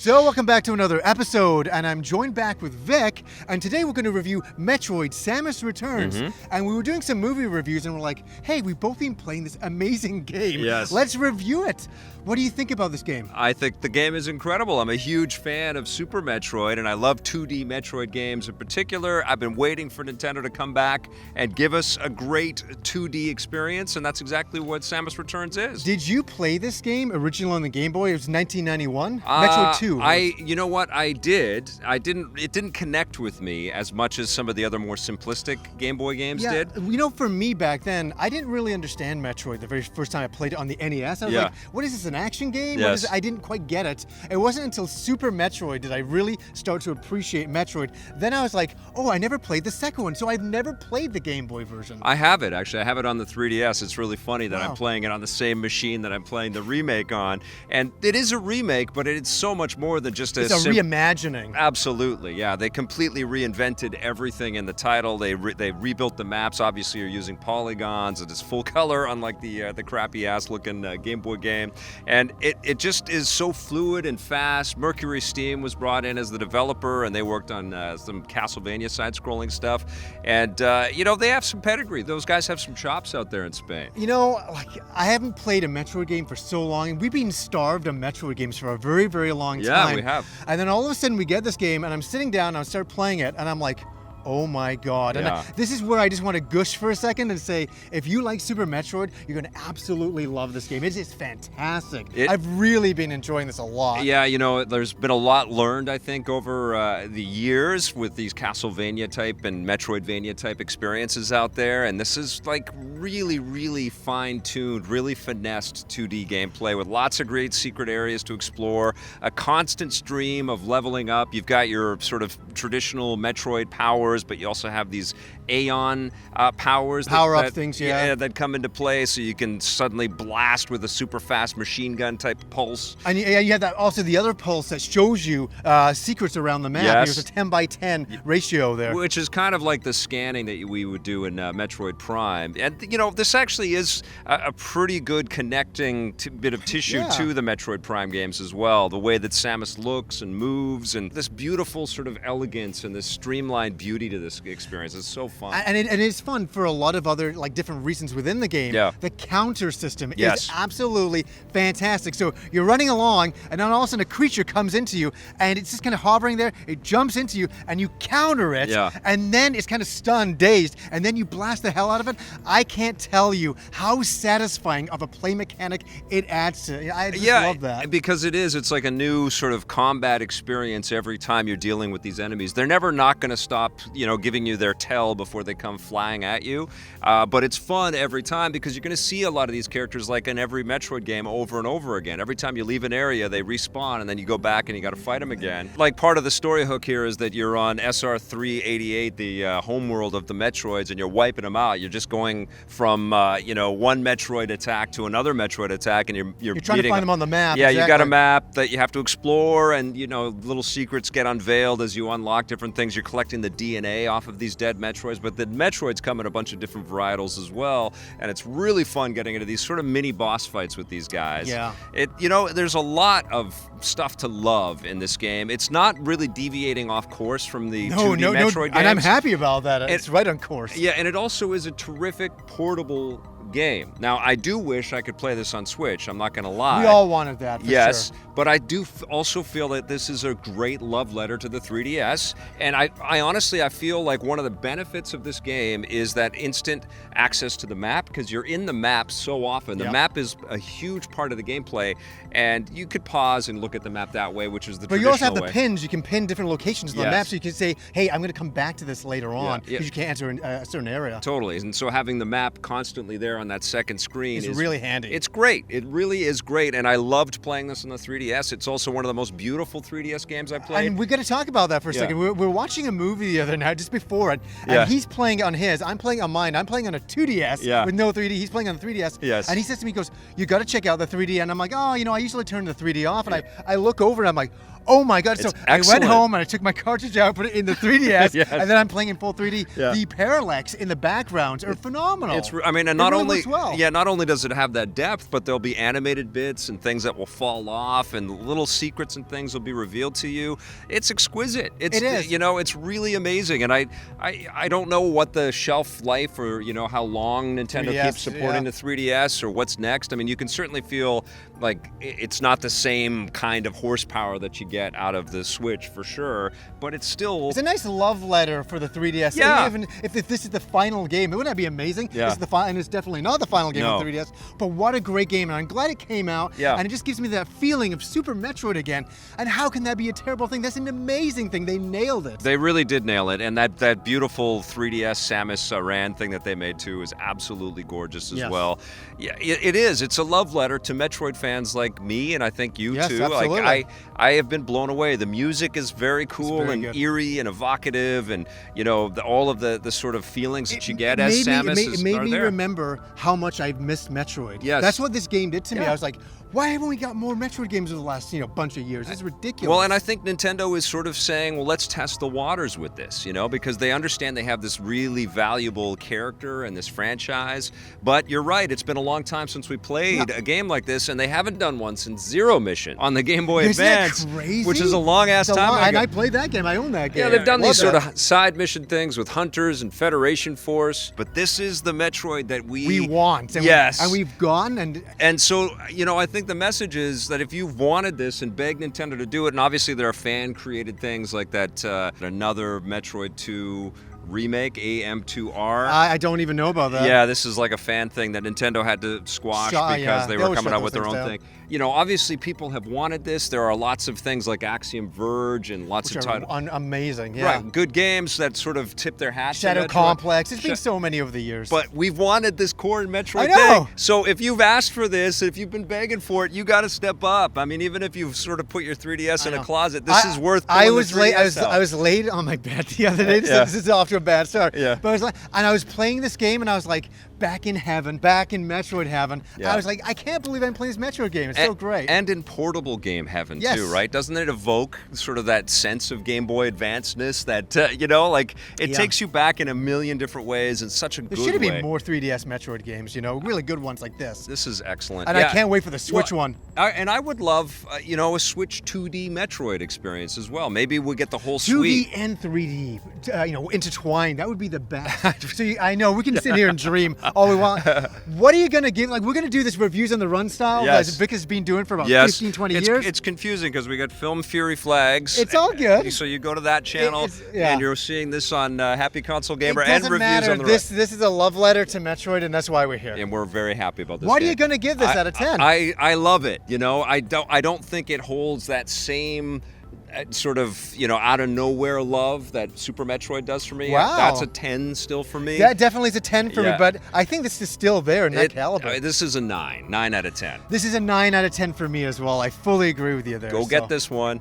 So welcome back to another episode, and I'm joined back with Vic, and today we're going to review Metroid Samus Returns. And we were doing some movie reviews, and we're like, hey, we've both been playing this amazing game. Yes. Let's review it. What do you think about this game? I think the game is incredible. I'm a huge fan of Super Metroid, and I love 2D Metroid games in particular. I've been waiting for Nintendo to come back and give us a great 2D experience, and that's exactly what Samus Returns is. Did you play this game originally on the Game Boy? It was 1991? Metroid II. You know what? I did. It didn't connect with me as much as some of the other more simplistic Game Boy games did. You know, for me back then, I didn't really understand Metroid the very first time I played it on the NES. I was like, what is this, an action game? Yes. What is it? I didn't quite get it. It wasn't until Super Metroid did I really start to appreciate Metroid. Then I was like, oh, I never played the second one, so I've never played the Game Boy version. I have it, actually. I have it on the 3DS. It's really funny that I'm playing it on the same machine that I'm playing the remake on. And it is a remake, but it's so much more than just It's a reimagining. Absolutely, yeah. They completely reinvented everything in the title. They rebuilt the maps. Obviously, you're using polygons. It is full color, unlike the crappy-ass looking Game Boy game. And it just is so fluid and fast. MercurySteam was brought in as the developer, and they worked on some Castlevania side-scrolling stuff. And, they have some pedigree. Those guys have some chops out there in Spain. You know, like, I haven't played a Metroid game for so long. We've been starved of Metroid games for a very, very long time. Yeah, we have. And then all of a sudden we get this game, and I'm sitting down, and I start playing it, and I'm like, oh my God. Yeah. And this is where I just want to gush for a second and say, if you like Super Metroid, you're going to absolutely love this game. It's fantastic. I've really been enjoying this a lot. Yeah, there's been a lot learned, I think, over the years with these Castlevania type and Metroidvania type experiences out there. And this is like really, really fine-tuned, really finessed 2D gameplay with lots of great secret areas to explore, a constant stream of leveling up. You've got your sort of traditional Metroid powers, but you also have these Aeon powers. Power-up things, that come into play, so you can suddenly blast with a super fast machine gun type pulse. And you have also the other pulse that shows you secrets around the map. Yes. There's a 10x10 ratio there. Which is kind of like the scanning that we would do in Metroid Prime. And, this actually is a pretty good connecting bit of tissue to the Metroid Prime games as well. The way that Samus looks and moves, and this beautiful sort of elegance and this streamlined beauty to this experience. It's so fun. And it's fun for a lot of other different reasons within the game. Yeah. The counter system is absolutely fantastic. So you're running along, and then all of a sudden a creature comes into you, and it's just kind of hovering there. It jumps into you, and you counter it, and then it's kind of stunned, dazed, and then you blast the hell out of it. I can't tell you how satisfying of a play mechanic it adds to it. I just love that. Because it's like a new sort of combat experience every time you're dealing with these enemies. They're never not going to stop, giving you their tail before they come flying at you. But it's fun every time because you're going to see a lot of these characters like in every Metroid game over and over again. Every time you leave an area, they respawn, and then you go back and you got to fight them again. Like, part of the story hook here is that you're on SR388, the homeworld of the Metroids, and you're wiping them out. You're just going from, one Metroid attack to another Metroid attack, and you're trying to find them on the map. Yeah, exactly. You got a map that you have to explore, and, little secrets get unveiled as you unlock different things. You're collecting the DNA off of these dead Metroids, but the Metroids come in a bunch of different varietals as well, and it's really fun getting into these sort of mini boss fights with these guys. Yeah. There's a lot of stuff to love in this game. It's not really deviating off course from the 2D Metroid games. And I'm happy about that. It's right on course. Yeah, and it also is a terrific portable game. Now, I do wish I could play this on Switch. I'm not going to lie. We all wanted that, for yes, sure. But I do also feel that this is a great love letter to the 3DS. And I honestly, I feel like one of the benefits of this game is that instant access to the map, because you're in the map so often. The map is a huge part of the gameplay, and you could pause and look at the map that way, which is the traditional way. But you also have the pins. You can pin different locations on the map, so you can say, hey, I'm going to come back to this later on, because you can't enter a certain area. Totally. And so having the map constantly there on that second screen is really handy. It's great. It really is great, and I loved playing this on the 3DS. It's also one of the most beautiful 3DS games I played. And we got to talk about that for a second. We were watching a movie the other night, just before it, and he's playing on his, I'm playing on mine. I'm playing on a 2DS with no 3D. He's playing on the 3DS. Yes. And he says to me, he goes, you got to check out the 3D. And I'm like, I usually turn the 3D off. And I look over and I'm like, Oh my God! So I went excellent. home and I took my cartridge out, put it in the 3DS, Yes. and then I'm playing in full 3D. The parallax in the backgrounds are phenomenal. I mean, and not really only looks well. not only does it have that depth, but there'll be animated bits and things that will fall off, and little secrets and things will be revealed to you. It's exquisite. It is. You know, it's really amazing, and I don't know what the shelf life or how long Nintendo 3DS, keeps supporting the 3DS or what's next. I mean, you can certainly feel like it's not the same kind of horsepower that you get out of the Switch for sure, but it's still... It's a nice love letter for the 3DS. Yeah. Even if this is the final game, wouldn't that be amazing? Yeah. This is the and it's definitely not the final game on 3DS, but what a great game, and I'm glad it came out, and it just gives me that feeling of Super Metroid again, and how can that be a terrible thing? That's an amazing thing. They nailed it. They really did nail it, and that beautiful 3DS Samus Aran thing that they made too is absolutely gorgeous as well. Yeah, it is. It's a love letter to Metroid fans like me, and I think you too. Absolutely. Like I have been blown away. The music is very cool and good. eerie and evocative, and all of the sort of feelings that you get as Samus It made me there. remember how much I've missed Metroid. Yes. That's what this game did to me. I was like, why haven't we got more Metroid games over the last bunch of years? This is ridiculous. Well, and I think Nintendo is sort of saying, well, let's test the waters with this, because they understand they have this really valuable character and this franchise. But you're right, it's been a long time since we played a game like this, and they haven't done one since Zero Mission on the Game Boy Advance, that crazy? which is a long-ass time ago. And I played that game. I own that game. Yeah, they've done these sort of side mission things with Hunters and Federation Force, but this is the Metroid that we want. And yes. And we've gone And so, I think the message is that if you've wanted this and begged Nintendo to do it, and obviously there are fan-created things like that, another Metroid II remake, AM2R. I don't even know about that. Yeah, this is like a fan thing that Nintendo had to squash because they were coming out with their own thing. Obviously people have wanted this. There are lots of things like Axiom Verge and lots of titles. Amazing, yeah. Right, good games that sort of tip their hats. Shadow Complex. There's been so many over the years. But we've wanted this core Metroid I know. thing. So if you've asked for this, if you've been begging for it, you got to step up. I mean, even if you've sort of put your 3DS in a closet, this is worth pulling I was the 3DS late. out. I was late on my bed the other day. This is off to a bad start. Yeah. But I was like, and I was playing this game, and I was like, back in heaven, back in Metroid heaven. Yeah. I was like, I can't believe I'm playing this Metroid game. It's so great. And in portable game heaven too, right? Doesn't it evoke sort of that sense of Game Boy Advance-ness that it takes you back in a million different ways in such a good way. There should have been more 3DS Metroid games, really good ones like this. This is excellent. And I can't wait for the Switch one. And I would love, a Switch 2D Metroid experience as well. Maybe we'll get the whole suite. 2D and 3D, intertwined. That would be the best. So I know we can sit here and dream all we want. What are you going to give? Like, we're going to do this reviews on the run style as Vic has been doing for about 15, 20 years. It's confusing because we got Film Fury flags. It's all good. So you go to that channel and you're seeing this on Happy Console Gamer and reviews matter. on the This is a love letter to Metroid, and that's why we're here. And we're very happy about this. What are you going to give this out of 10? I love it. I don't think it holds that same sort of out of nowhere love that Super Metroid does for me. Wow. That's a 10 still for me. That definitely is a 10 for me, but I think this is still there in that caliber. This is a 9 out of 10. This is a 9 out of 10 for me as well. I fully agree with you there. Go get this one.